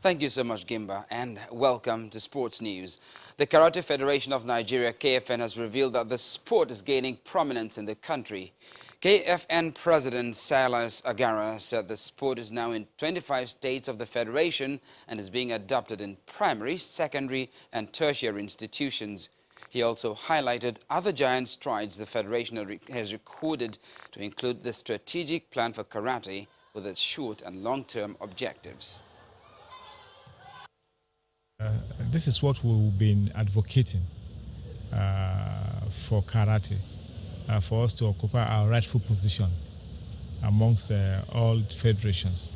Thank you so much, Gimba, and welcome to Sports News. The Karate Federation of Nigeria, KFN, has revealed that the sport is gaining prominence in the country. KFN President Silas Agara said the sport is now in 25 states of the federation and is being adopted in primary, secondary, and tertiary institutions. He also highlighted other giant strides the federation has recorded to include the strategic plan for karate with its short and long-term objectives. This is what we've been advocating for karate, for us to occupy our rightful position amongst all federations.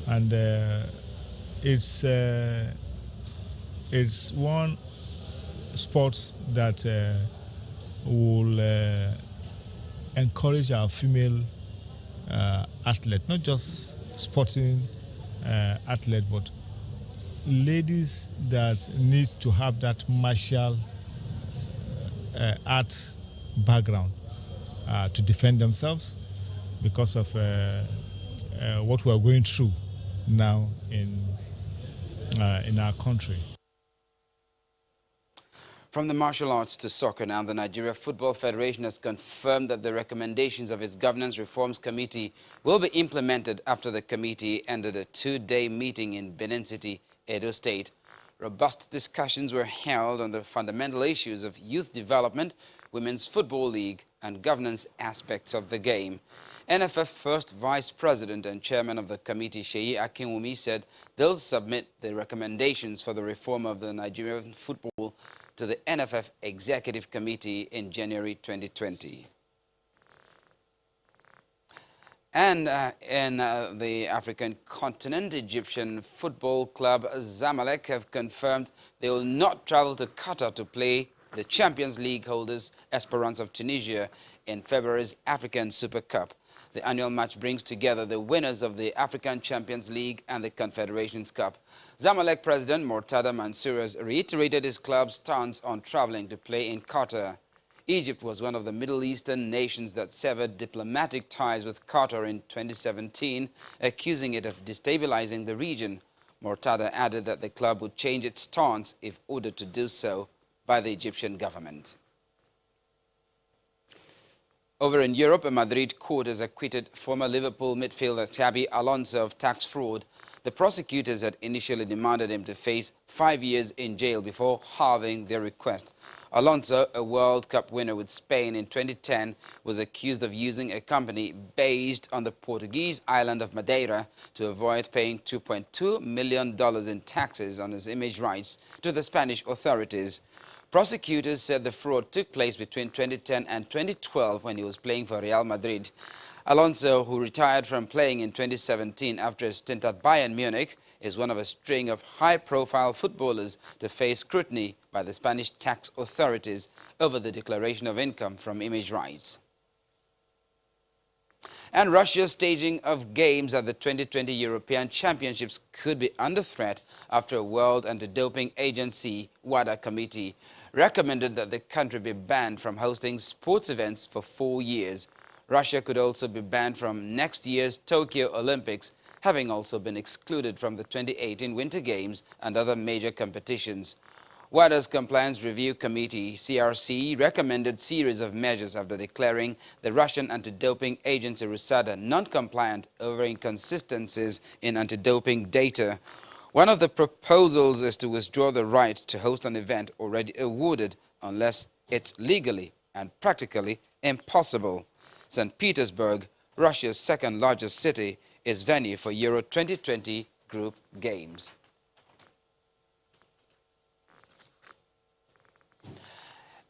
And it's one sport that will encourage our female athletes, not just sporting athletes, but ladies that need to have that martial art background to defend themselves because of what we are going through now in our country. From the martial arts to soccer now, the Nigeria Football Federation has confirmed that the recommendations of its Governance Reforms Committee will be implemented after the committee ended a two-day meeting in Benin City, Edo State. Robust discussions were held on the fundamental issues of youth development, Women's Football League, and governance aspects of the game. NFF First Vice President and Chairman of the committee, Seyi Akinwumi, said they'll submit the recommendations for the reform of the Nigerian football to the NFF Executive Committee in January 2020. And in the African continent, Egyptian football club Zamalek have confirmed they will not travel to Qatar to play the Champions League holders Esperance of Tunisia in February's African Super Cup. The annual match brings together the winners of the African Champions League and the Confederations Cup. Zamalek President Murtada Mansour has reiterated his club's stance on traveling to play in Qatar. Egypt was one of the Middle Eastern nations that severed diplomatic ties with Qatar in 2017, accusing it of destabilizing the region. Murtada added that the club would change its stance if ordered to do so by the Egyptian government. Over in Europe, a Madrid court has acquitted former Liverpool midfielder Xabi Alonso of tax fraud. The prosecutors had initially demanded him to face 5 years in jail before halving their request. Alonso, a World Cup winner with Spain in 2010, was accused of using a company based on the Portuguese island of Madeira to avoid paying $2.2 million in taxes on his image rights to the Spanish authorities. Prosecutors said the fraud took place between 2010 and 2012 when he was playing for Real Madrid. Alonso, who retired from playing in 2017 after a stint at Bayern Munich, is one of a string of high-profile footballers to face scrutiny by the Spanish tax authorities over the declaration of income from image rights. And Russia's staging of games at the 2020 European Championships could be under threat after a World Anti-Doping Agency WADA committee recommended that the country be banned from hosting sports events for 4 years. Russia could also be banned from next year's Tokyo Olympics, having also been excluded from the 2018 Winter Games and other major competitions. WADA's Compliance Review Committee, CRC, recommended series of measures after declaring the Russian anti-doping agency RUSADA non-compliant over inconsistencies in anti-doping data. One of the proposals is to withdraw the right to host an event already awarded unless it's legally and practically impossible. St. Petersburg, Russia's second largest city, is venue for Euro 2020 group games.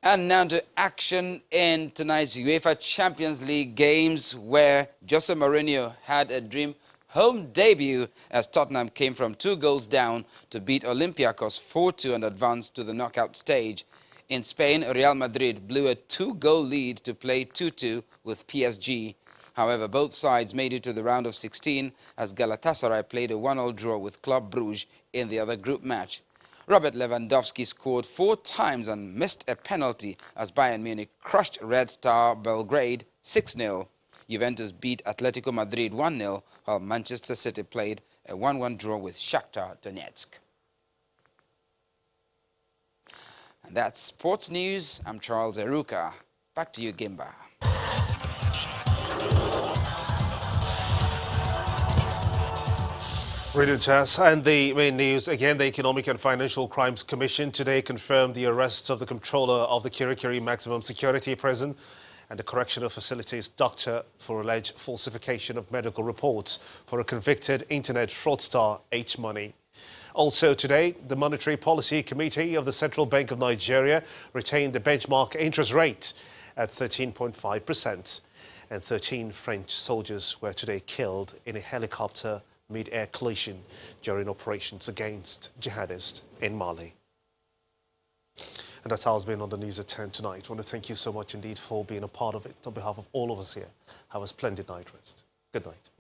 And now to action in tonight's UEFA Champions League games, where Jose Mourinho had a dream home debut as Tottenham came from 2 goals down to beat Olympiacos 4-2 and advance to the knockout stage. In Spain, Real Madrid blew a 2-goal lead to play 2-2 with PSG. However, both sides made it to the round of 16 as Galatasaray played a 1-1 draw with Club Brugge in the other group match. Robert Lewandowski scored 4 times and missed a penalty as Bayern Munich crushed Red Star Belgrade 6-0. Juventus beat Atletico Madrid 1-0, while Manchester City played a 1-1 draw with Shakhtar Donetsk. And that's sports news. I'm Charles Eruka. Back to you, Gimba. Brilliant, Chas. And the main news, again, the Economic and Financial Crimes Commission today confirmed the arrests of the controller of the Kirikiri Maximum Security Prison and the correctional facilities doctor for alleged falsification of medical reports for a convicted internet fraudster H-Money. Also today, the Monetary Policy Committee of the Central Bank of Nigeria retained the benchmark interest rate at 13.5%. And 13 French soldiers were today killed in a helicopter mid-air collision during operations against jihadists in Mali. And that's how it's been on the news at 10 tonight. I want to thank you so much indeed for being a part of it. On behalf of all of us here, have a splendid night rest. Good night.